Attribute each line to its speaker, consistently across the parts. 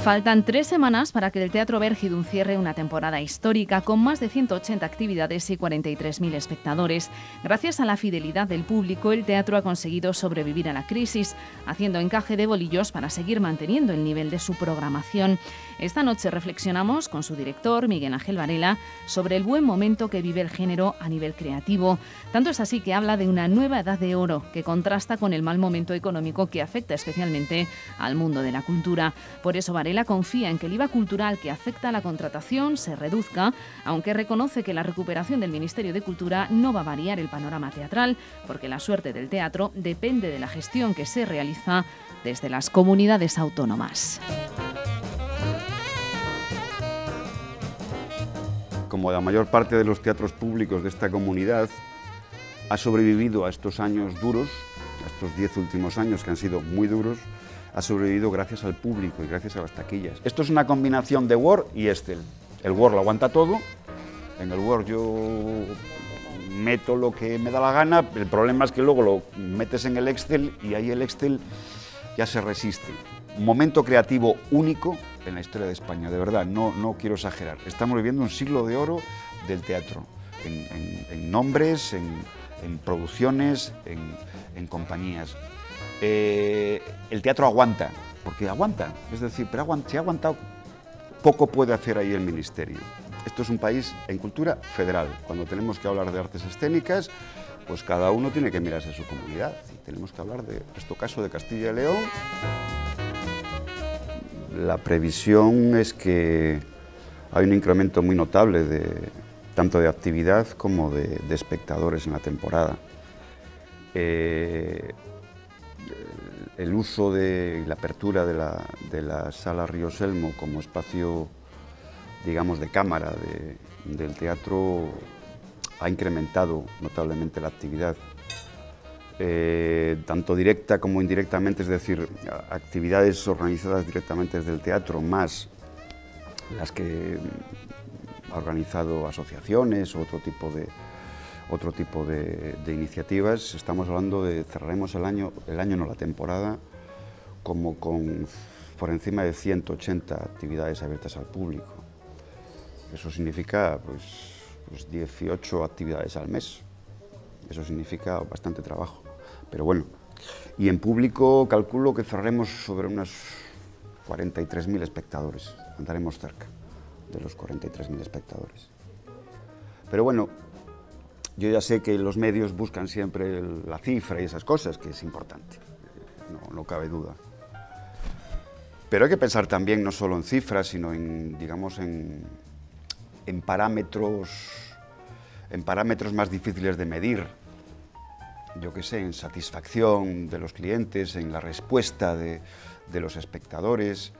Speaker 1: Faltan 3 semanas para que el Teatro Bérgidum cierre una temporada histórica con más de 180 actividades y 43.000 espectadores. Gracias a la fidelidad del público, el teatro ha conseguido sobrevivir a la crisis, haciendo encaje de bolillos para seguir manteniendo el nivel de su programación. Esta noche reflexionamos con su director, Miguel Ángel Varela, sobre el buen momento que vive el género a nivel creativo. Tanto es así que habla de una nueva edad de oro que contrasta con el mal momento económico que afecta especialmente al mundo de la cultura. Por eso Varela confía en que el IVA cultural que afecta a la contratación se reduzca, aunque reconoce que la recuperación del Ministerio de Cultura no va a variar el panorama teatral, porque la suerte del teatro depende de la gestión que se realiza desde las comunidades autónomas.
Speaker 2: Como la mayor parte de los teatros públicos de esta comunidad, ha sobrevivido a estos años duros, a estos 10 últimos años que han sido muy duros, ha sobrevivido gracias al público y gracias a las taquillas. Esto es una combinación de Word y Excel. El Word lo aguanta todo, en el Word yo meto lo que me da la gana, el problema es que luego lo metes en el Excel y ahí el Excel ya se resiste. Un momento creativo único en la historia de España, de verdad, no quiero exagerar. Estamos viviendo un siglo de oro del teatro, en nombres, en producciones, en compañías. El teatro aguanta, porque aguanta, es decir, pero si ha aguantado, poco puede hacer ahí el Ministerio. Esto es un país en cultura federal. Cuando tenemos que hablar de artes escénicas, pues cada uno tiene que mirarse a su comunidad. Y tenemos que hablar de, en este caso, de Castilla y León. La previsión es que hay un incremento muy notable tanto de actividad como de espectadores en la temporada. El uso de la apertura de la Sala Ríos Elmo como espacio, digamos, de cámara del teatro ha incrementado notablemente la actividad, tanto directa como indirectamente, es decir, actividades organizadas directamente desde el teatro, más las que ha organizado asociaciones o otro tipo de iniciativas. Estamos hablando de cerraremos la temporada como con por encima de 180 actividades abiertas al público. Eso significa pues 18 actividades al mes. Eso significa bastante trabajo. Pero bueno, y en público calculo que cerraremos sobre unos 43.000 espectadores. Andaremos cerca de los 43.000 espectadores. Pero bueno, yo ya sé que los medios buscan siempre la cifra y esas cosas, que es importante, no cabe duda. Pero hay que pensar también no solo en cifras, sino en, digamos, en parámetros más difíciles de medir. Yo qué sé, en satisfacción de los clientes, en la respuesta de los espectadores,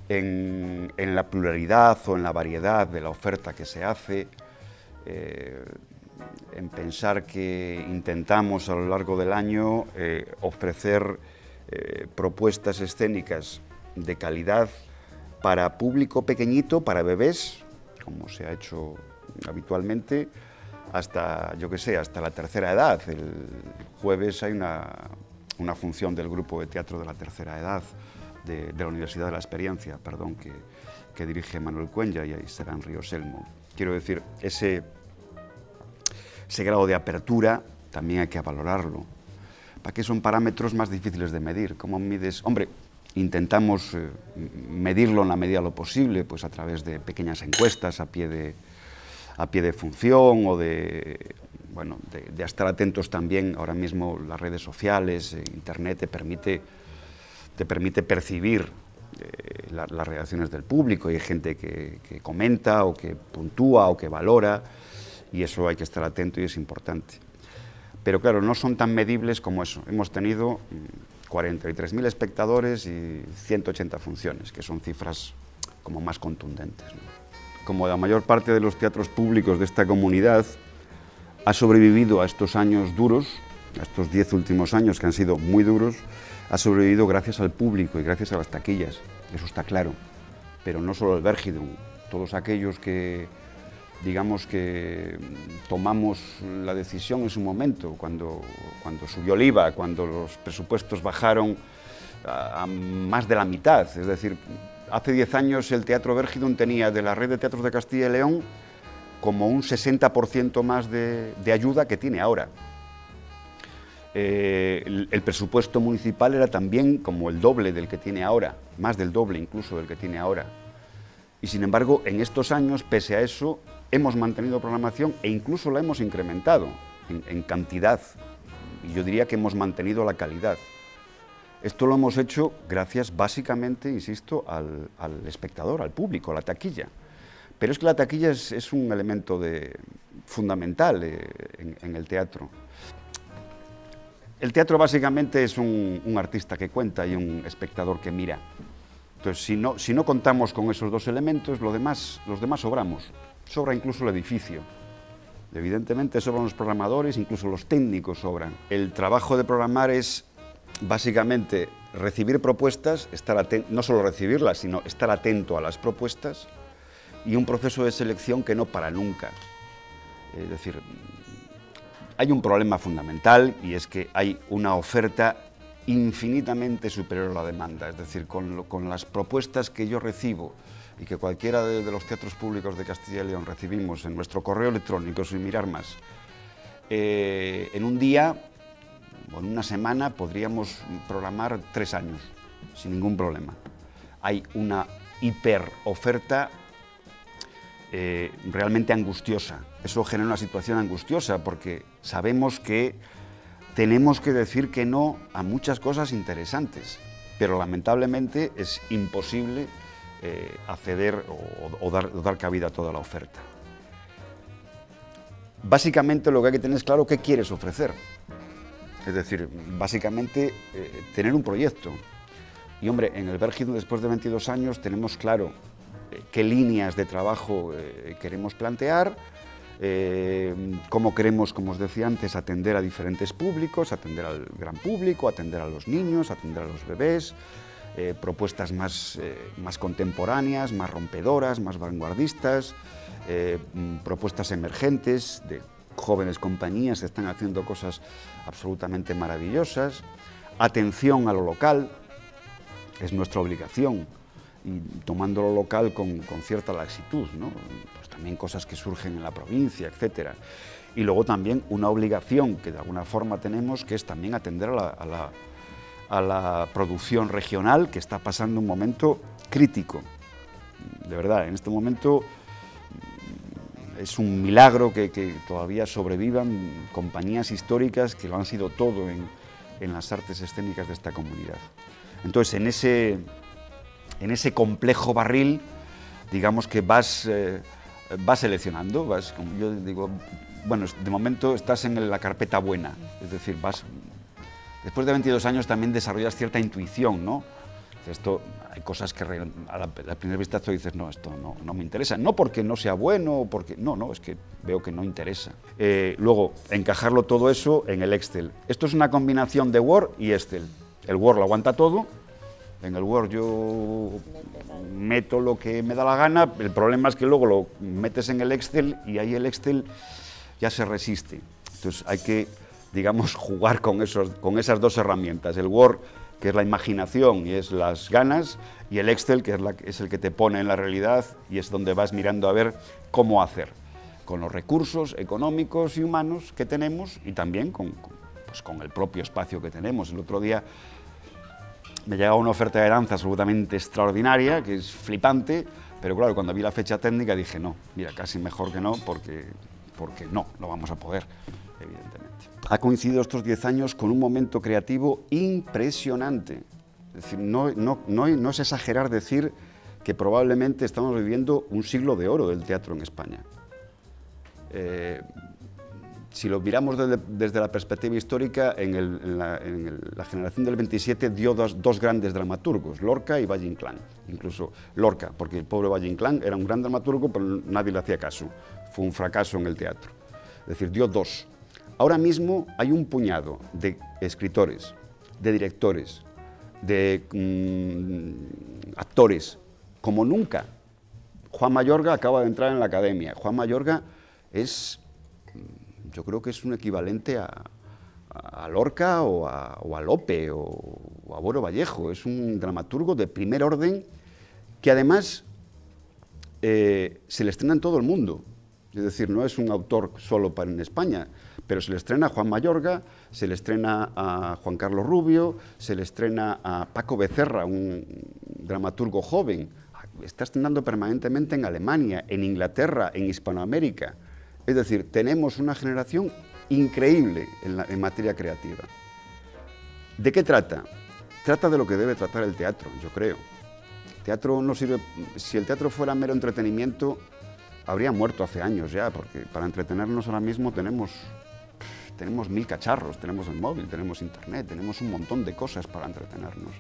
Speaker 2: en la pluralidad o en la variedad de la oferta que se hace, en pensar que intentamos a lo largo del año ofrecer propuestas escénicas de calidad para público pequeñito, para bebés, como se ha hecho habitualmente, hasta, yo qué sé, hasta la tercera edad. El jueves hay una función del grupo de teatro de la tercera edad de la Universidad de la Experiencia, perdón, que dirige Manuel Cuenya, y ahí será en Ríos Elmo. Quiero decir, ese grado de apertura también hay que valorarlo. ¿Para qué son parámetros más difíciles de medir? ¿Cómo mides? Hombre, intentamos medirlo en la medida de lo posible, pues a través de pequeñas encuestas a pie de función o de estar atentos también. Ahora mismo las redes sociales, internet te permite percibir las reacciones del público, y hay gente que comenta o que puntúa o que valora, y eso hay que estar atento y es importante. Pero claro, no son tan medibles como eso. Hemos tenido 43.000 espectadores y 180 funciones, que son cifras como más contundentes, ¿no? Como la mayor parte de los teatros públicos de esta comunidad, ha sobrevivido a estos años duros, a estos 10 últimos años que han sido muy duros, ha sobrevivido gracias al público y gracias a las taquillas, eso está claro. Pero no solo el Bérgidum, todos aquellos que, digamos, que tomamos la decisión en su momento, cuando subió el IVA, cuando los presupuestos bajaron a más de la mitad, es decir, hace 10 años el Teatro Vergidon tenía de la red de teatros de Castilla y León como un 60% más de ayuda que tiene ahora. El presupuesto municipal era también como el doble del que tiene ahora, más del doble incluso del que tiene ahora. Y sin embargo, en estos años, pese a eso, hemos mantenido programación e incluso la hemos incrementado en cantidad. Y yo diría que hemos mantenido la calidad. Esto lo hemos hecho gracias básicamente, insisto, al espectador, al público, a la taquilla. Pero es que la taquilla es un elemento fundamental en el teatro. El teatro básicamente es un artista que cuenta y un espectador que mira. Entonces, si no contamos con esos dos elementos, los demás sobramos. Sobra incluso el edificio. Evidentemente sobran los programadores, incluso los técnicos sobran. El trabajo de programar es básicamente recibir propuestas, no solo recibirlas, sino estar atento a las propuestas y un proceso de selección que no para nunca. Es decir, hay un problema fundamental y es que hay una oferta infinitamente superior a la demanda. Es decir, con las propuestas que yo recibo y que cualquiera de los teatros públicos de Castilla y León recibimos en nuestro correo electrónico sin mirar más, en un día o en una semana podríamos programar 3 años sin ningún problema. Hay una hiperoferta realmente angustiosa. Eso genera una situación angustiosa porque sabemos que tenemos que decir que no a muchas cosas interesantes, pero lamentablemente es imposible acceder o dar cabida a toda la oferta. Básicamente lo que hay que tener es claro qué quieres ofrecer. Es decir, básicamente tener un proyecto. Y hombre, en el Vergidon después de 22 años tenemos claro qué líneas de trabajo queremos plantear, cómo queremos, como os decía antes, atender a diferentes públicos, atender al gran público, atender a los niños, atender a los bebés, propuestas más contemporáneas, más rompedoras, más vanguardistas, propuestas emergentes de jóvenes compañías que están haciendo cosas absolutamente maravillosas, atención a lo local, es nuestra obligación, y tomando lo local con cierta laxitud, ¿no? Pues también cosas que surgen en la provincia, etcétera. Y luego también una obligación que de alguna forma tenemos, que es también atender a la producción regional, que está pasando un momento crítico. De verdad, en este momento es un milagro que todavía sobrevivan compañías históricas que lo han sido todo en las artes escénicas de esta comunidad. Entonces, en ese complejo barril, digamos que vas seleccionando, como yo digo, bueno, de momento estás en la carpeta buena, es decir, después de 22 años también desarrollas cierta intuición, ¿no? Esto, hay cosas que a la primera vista tú dices, no, esto no me interesa, no porque no sea bueno, no, es que veo que no interesa. Luego, encajarlo todo eso en el Excel. Esto es una combinación de Word y Excel. El Word lo aguanta todo. En el Word yo meto lo que me da la gana, el problema es que luego lo metes en el Excel y ahí el Excel ya se resiste. Entonces hay que, digamos, jugar con esas dos herramientas, el Word, que es la imaginación y es las ganas, y el Excel, que es el que te pone en la realidad y es donde vas mirando a ver cómo hacer, con los recursos económicos y humanos que tenemos y también con el propio espacio que tenemos. El otro día me llegaba una oferta de danza absolutamente extraordinaria, que es flipante, pero claro, cuando vi la fecha técnica dije, no, mira, casi mejor que no, porque no vamos a poder, evidentemente. Ha coincidido estos 10 años con un momento creativo impresionante. Es decir, no es exagerar decir que probablemente estamos viviendo un siglo de oro del teatro en España. Si lo miramos desde la perspectiva histórica, en la generación del 27 dio dos grandes dramaturgos, Lorca y Valle Inclán. Incluso Lorca, porque el pobre Valle Inclán era un gran dramaturgo, pero nadie le hacía caso. Fue un fracaso en el teatro. Es decir, dio dos. Ahora mismo hay un puñado de escritores, de directores, de actores, como nunca. Juan Mayorga acaba de entrar en la academia. Juan Mayorga yo creo que es un equivalente a Lorca o a Lope o a Boro Vallejo. Es un dramaturgo de primer orden que además se le estrena en todo el mundo. Es decir, no es un autor solo en España, pero se le estrena a Juan Mayorga, se le estrena a Juan Carlos Rubio, se le estrena a Paco Becerra, un dramaturgo joven. Está estrenando permanentemente en Alemania, en Inglaterra, en Hispanoamérica. Es decir, tenemos una generación increíble en materia creativa. ¿De qué trata? Trata de lo que debe tratar el teatro, yo creo. El teatro no sirve, si el teatro fuera mero entretenimiento, habría muerto hace años ya, porque para entretenernos ahora mismo tenemos 1000 cacharros, tenemos el móvil, tenemos internet, tenemos un montón de cosas para entretenernos.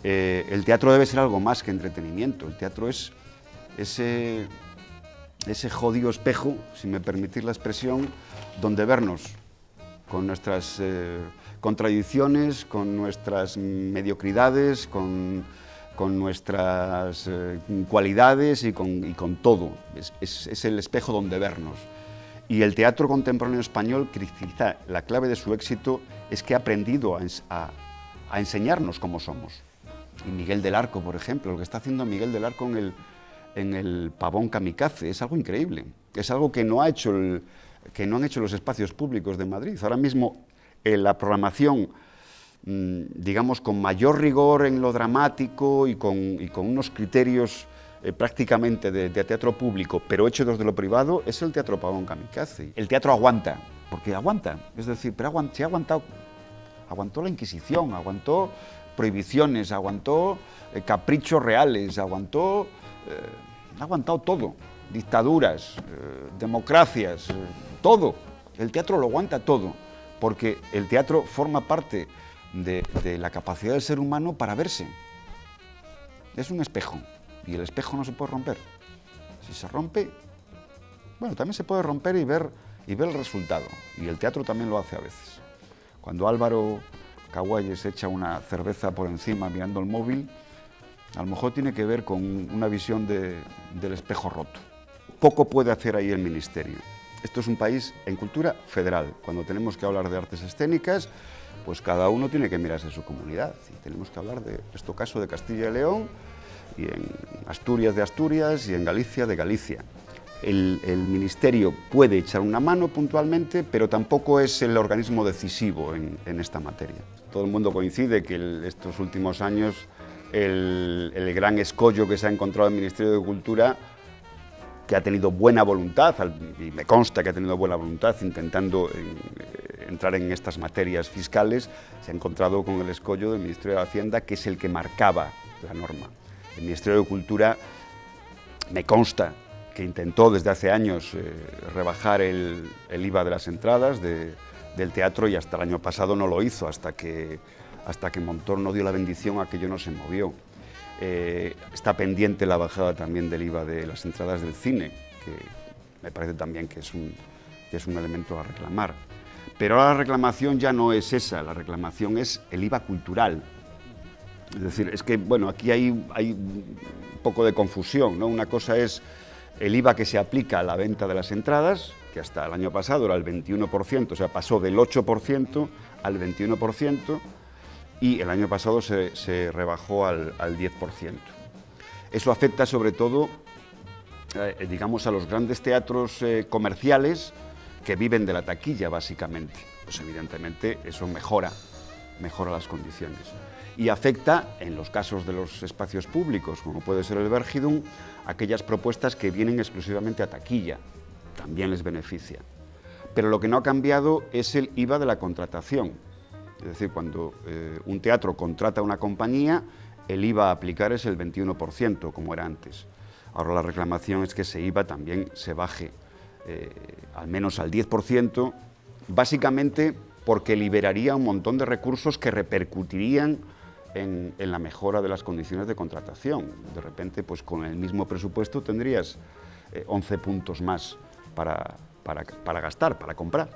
Speaker 2: El teatro debe ser algo más que entretenimiento. El teatro es ese jodido espejo, si me permitís la expresión, donde vernos con nuestras contradicciones, con nuestras mediocridades, con nuestras cualidades y con todo. Es el espejo donde vernos. Y el teatro contemporáneo español, quizá la clave de su éxito es que ha aprendido a enseñarnos cómo somos. Y Miguel del Arco, por ejemplo, lo que está haciendo Miguel del Arco en el Pavón Kamikaze es algo increíble. Es algo que no han hecho los espacios públicos de Madrid. Ahora mismo la programación, digamos, con mayor rigor en lo dramático y con unos criterios prácticamente de teatro público, pero hecho desde lo privado, es el Teatro Pavón Kamikaze. El teatro aguanta, porque aguanta, es decir, pero se ha aguantado, aguantó la Inquisición, aguantó prohibiciones, aguantó caprichos reales, ha aguantado todo, dictaduras, democracias, todo. El teatro lo aguanta todo, porque el teatro forma parte de la capacidad del ser humano para verse. Es un espejo, y el espejo no se puede romper. Si se rompe, bueno, también se puede romper y ver el resultado, y el teatro también lo hace a veces. Cuando Álvaro Cagualles echa una cerveza por encima mirando el móvil, a lo mejor tiene que ver con una visión del espejo roto. Poco puede hacer ahí el Ministerio. Esto es un país en cultura federal. Cuando tenemos que hablar de artes escénicas, pues cada uno tiene que mirarse su comunidad. Y tenemos que hablar de, en este caso, de Castilla y León, y en Asturias de Asturias, y en Galicia de Galicia. El Ministerio puede echar una mano puntualmente, pero tampoco es el organismo decisivo en esta materia. Todo el mundo coincide que estos últimos años el gran escollo que se ha encontrado el Ministerio de Cultura, que ha tenido buena voluntad, y me consta que ha tenido buena voluntad intentando entrar en estas materias fiscales, se ha encontrado con el escollo del Ministerio de Hacienda, que es el que marcaba la norma. El Ministerio de Cultura, me consta que intentó desde hace años rebajar el IVA de las entradas del teatro, y hasta el año pasado no lo hizo, hasta que Montoro no dio la bendición, aquello no se movió. Está pendiente la bajada también del IVA de las entradas del cine, que me parece también que es un elemento a reclamar. Pero ahora la reclamación ya no es esa, la reclamación es el IVA cultural. Es decir, es que, bueno, aquí hay un poco de confusión, ¿no? Una cosa es el IVA que se aplica a la venta de las entradas, que hasta el año pasado era el 21%, o sea, pasó del 8% al 21%, y el año pasado se rebajó al 10%. Eso afecta sobre todo, digamos, a los grandes teatros comerciales que viven de la taquilla, básicamente. Pues evidentemente eso mejora las condiciones. Y afecta, en los casos de los espacios públicos, como puede ser el Vergidum, aquellas propuestas que vienen exclusivamente a taquilla, también les beneficia. Pero lo que no ha cambiado es el IVA de la contratación. Es decir, cuando un teatro contrata a una compañía, el IVA a aplicar es el 21%, como era antes. Ahora la reclamación es que ese IVA también se baje al menos al 10%, básicamente porque liberaría un montón de recursos que repercutirían en la mejora de las condiciones de contratación. De repente, pues con el mismo presupuesto tendrías 11 puntos más para gastar, para comprar.